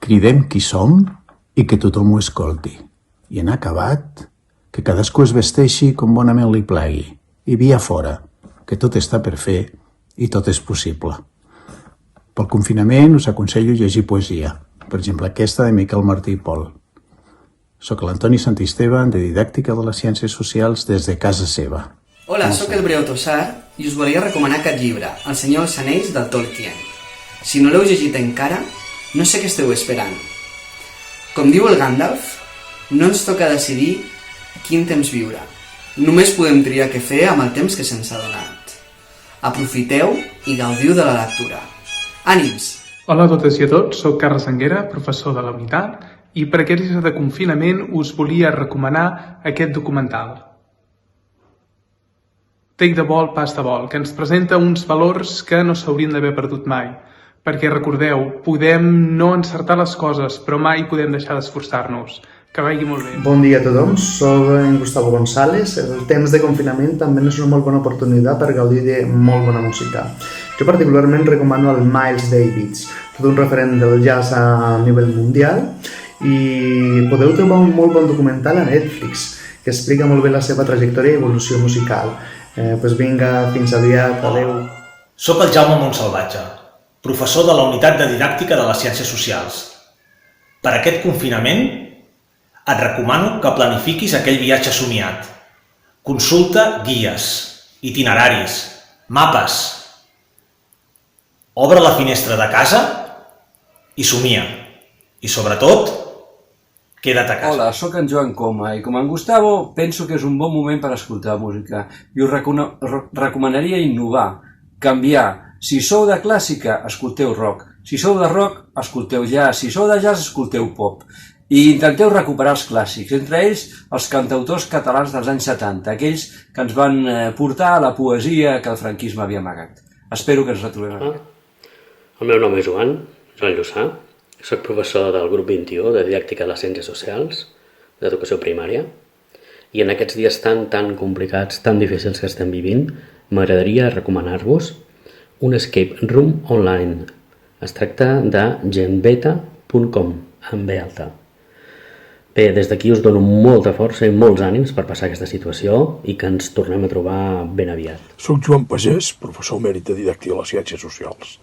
cridem qui som i que tothom ho escolti. I en acabat, que cadascú es vesteixi com bonament li plegui. I via fora, que tot està per fer i tot és possible. Pel confinament us aconsello llegir poesia, per exemple aquesta de Miquel Martí i Pol. Soc l'Antoni Santisteban, de Didàctica de les Ciències Socials des de casa seva. Hola, sóc el Breu Tossar i us volia recomanar aquest llibre, El Senyor dels Anells, del Tolkien. Si no l'heu llegit encara, no sé què esteu esperant. Com diu el Gandalf, no ens toca decidir quin temps viure. Només podem triar què fer amb el temps que se'ns ha donat. Aprofiteu i gaudiu de la lectura. Ànims! Hola a totes i a tots, soc Carles Anguera, professor de la Unitat, i per aquests dies de confinament us volia recomanar aquest documental. Take the Ball, Pass the Ball, que ens presenta uns valors que no s'haurien d'haver perdut mai. Perquè recordeu, podem no encertar les coses, però mai podem deixar d'esforçar-nos. Que vagi molt bé. Bon dia a tothom, soc en Gustavo González. El temps de confinament també és una molt bona oportunitat per gaudir de molt bona música. Jo particularment recomano el Miles Davis, tot un referent del jazz a nivell mundial, i podeu trobar un molt bon documental a Netflix que explica molt bé la seva trajectòria i evolució musical. Vinga, fins aviat, adeu. Soc el Jaume Montsalvatge, professor de la Unitat de Didàctica de les Ciències Socials. Per aquest confinament et recomano que planifiquis aquell viatge somiat. Consulta guies, itineraris, mapes. Obre la finestra de casa i somia. I sobretot, queda't a casa. Hola, sóc en Joan Coma i com en Gustavo penso que és un bon moment per escoltar música i us recomanaria innovar, canviar. Si sou de clàssica, escolteu rock. Si sou de rock, escolteu jazz. Si sou de jazz, escolteu pop. I intenteu recuperar els clàssics, entre ells els cantautors catalans dels anys 70, aquells que ens van portar a la poesia que el franquisme havia amagat. Espero que ens retrobem. El meu nom és Joan Lluçà. Soc professor del grup 21 de Didàctica de les Ciències Socials, d'Educació Primària, i en aquests dies tan complicats, tan difícils que estem vivint, m'agradaria recomanar-vos un escape room online. Es tracta de genbeta.com, amb B alta. Bé, des d'aquí us dono molta força i molts ànims per passar aquesta situació i que ens tornem a trobar ben aviat. Soc Joan Pagès, professor emèrit de Didàctica de les Ciències Socials.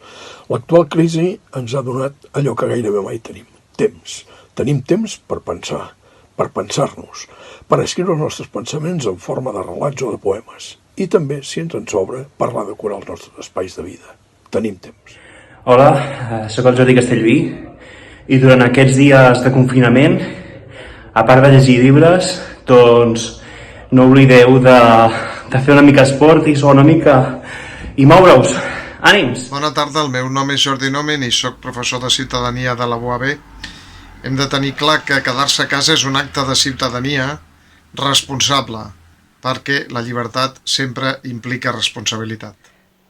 L'actual crisi ens ha donat allò que gairebé mai tenim, temps. Tenim temps per pensar, per pensar-nos, per escriure els nostres pensaments en forma de relats o de poemes. I també, si ens en sobra, parlar de curar els nostres espais de vida. Tenim temps. Hola, sóc el Jordi Castellví i durant aquests dies de confinament, a part de llegir llibres, doncs no oblideu de fer una mica esport i una mica i moure-us. Ànims! Bona tarda, el meu nom és Jordi Nomen i soc professor de Ciutadania de la UAB. Hem de tenir clar que quedar-se a casa és un acte de ciutadania responsable, perquè la llibertat sempre implica responsabilitat.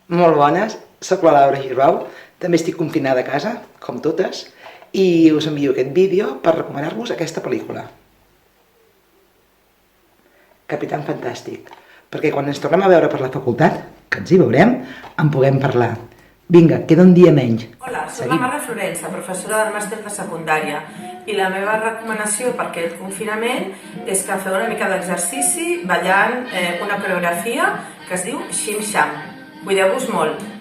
Molt bones, soc la Laura Girbau, també estic confinada a casa, com totes, i us envio aquest vídeo per recomanar-vos aquesta pel·lícula. Capitán Fantàstic, perquè quan ens tornem a veure per la facultat, que ens hi veurem, en puguem parlar. Vinga, queda un dia menys. Hola, soc la Marta Florença, professora del màster de secundària, i la meva recomanació per aquest confinament és que feu una mica d'exercici ballant una coreografia que es diu Xim Xam. Cuideu-vos molt.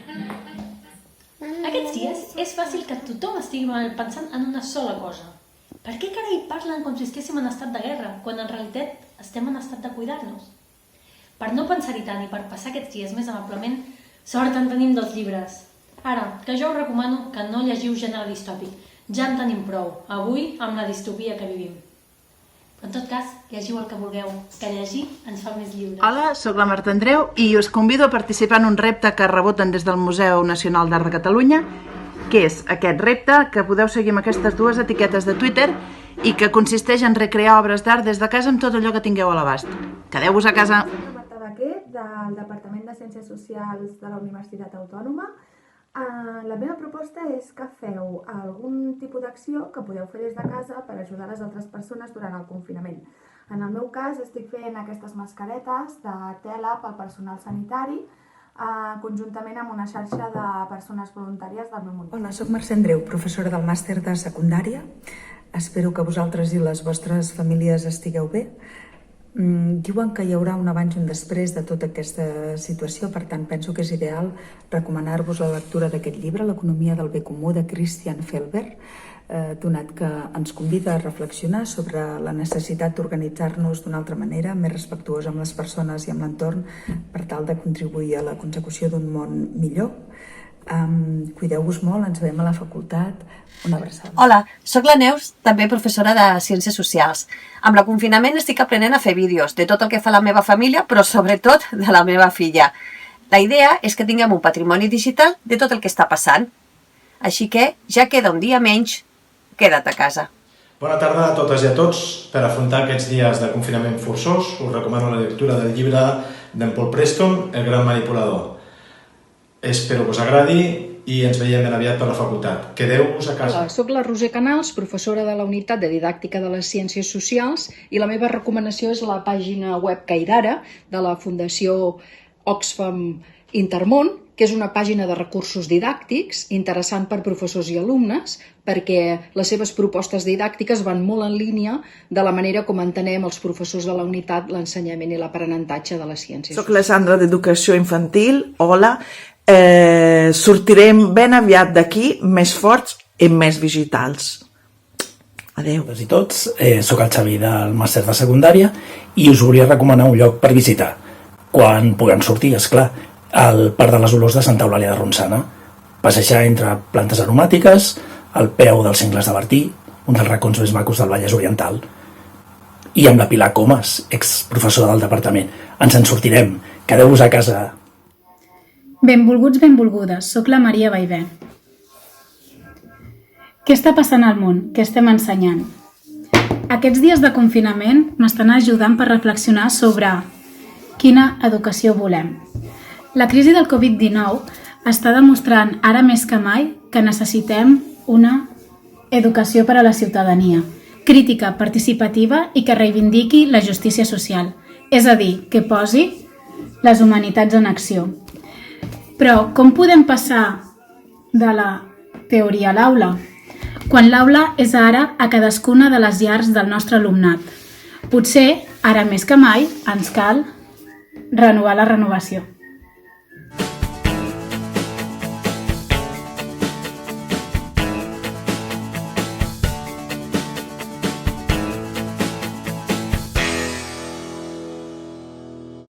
Aquests dies és fàcil que tothom estigui pensant en una sola cosa. Per què carai parlen com si estiguéssim en estat de guerra, quan en realitat estem en estat de cuidar-nos? Per no pensar-hi tant i per passar aquests dies més amablement, sort en tenim 2 llibres. Ara, que jo us recomano que no llegiu gènere distòpic. Ja en tenim prou, avui, amb la distopia que vivim. En tot cas, llegiu el que vulgueu, que llegir ens fa més lliures. Hola, sóc la Marta Andreu i us convido a participar en un repte que reboten des del Museu Nacional d'Art de Catalunya, que és aquest repte que podeu seguir amb aquestes 2 etiquetes de Twitter i que consisteix en recrear obres d'art des de casa amb tot allò que tingueu a l'abast. Quedeu-vos a casa! Soc Marta Baquer, del Departament de Ciències Socials de la Universitat Autònoma. La meva proposta és que feu algun tipus d'acció que podeu fer des de casa per ajudar les altres persones durant el confinament. En el meu cas estic fent aquestes mascaretes de tela pel personal sanitari conjuntament amb una xarxa de persones voluntàries del meu municipi. Hola, soc Mercè Andreu, professora del màster de secundària. Espero que vosaltres i les vostres famílies estigueu bé. Diuen que hi haurà un abans i un després de tota aquesta situació, per tant penso que és ideal recomanar-vos la lectura d'aquest llibre, L'economia del bé comú, de Christian Felber, donat que ens convida a reflexionar sobre la necessitat d'organitzar-nos d'una altra manera, més respectuosa amb les persones i amb l'entorn, per tal de contribuir a la consecució d'un món millor. Cuideu-vos molt, ens veiem a la facultat. Una abraçada. Hola, sóc la Neus, també professora de Ciències Socials. Amb el confinament estic aprenent a fer vídeos de tot el que fa la meva família, però sobretot de la meva filla. La idea és que tinguem un patrimoni digital de tot el que està passant. Així que ja queda un dia menys, queda't a casa. Bona tarda a totes i a tots. Per afrontar aquests dies de confinament forçós, us recomano la lectura del llibre d'en Paul Preston, El gran manipulador. Espero que us agradi i ens veiem ben aviat per la facultat. Quedeu-vos a casa. Hola, soc la Roser Canals, professora de la Unitat de Didàctica de les Ciències Socials, i la meva recomanació és la pàgina web Cairara de la Fundació Oxfam Intermón, que és una pàgina de recursos didàctics interessant per professors i alumnes, perquè les seves propostes didàctiques van molt en línia de la manera com entenem els professors de la unitat l'ensenyament i l'aprenentatge de les ciències. Soc la Sandra d'Educació Infantil, hola. Sortirem ben aviat d'aquí més forts i més digitals. Adéu. Totes i tots, soc el Xavi del màster de secundària i us volia recomanar un lloc per visitar. Quan puguem sortir, esclar, al Parc de les Olors de Santa Eulàlia de Ronçana. Passejar entre plantes aromàtiques, al peu dels Cingles de Bertí, un dels racons més macos del Vallès Oriental. I amb la Pilar Comas, exprofessora del departament. Ens en sortirem. Quedeu-vos a casa. Benvolguts, benvolgudes, sóc la Maria Baivé. Què està passant al món? Què estem ensenyant? Aquests dies de confinament m'estan ajudant per reflexionar sobre quina educació volem. La crisi del Covid-19 està demostrant ara més que mai que necessitem una educació per a la ciutadania, crítica, participativa i que reivindiqui la justícia social, és a dir, que posi les humanitats en acció. Però com podem passar de la teoria a l'aula? Quan l'aula és ara a cadascuna de les llars del nostre alumnat. Potser, ara més que mai, ens cal renovar la renovació.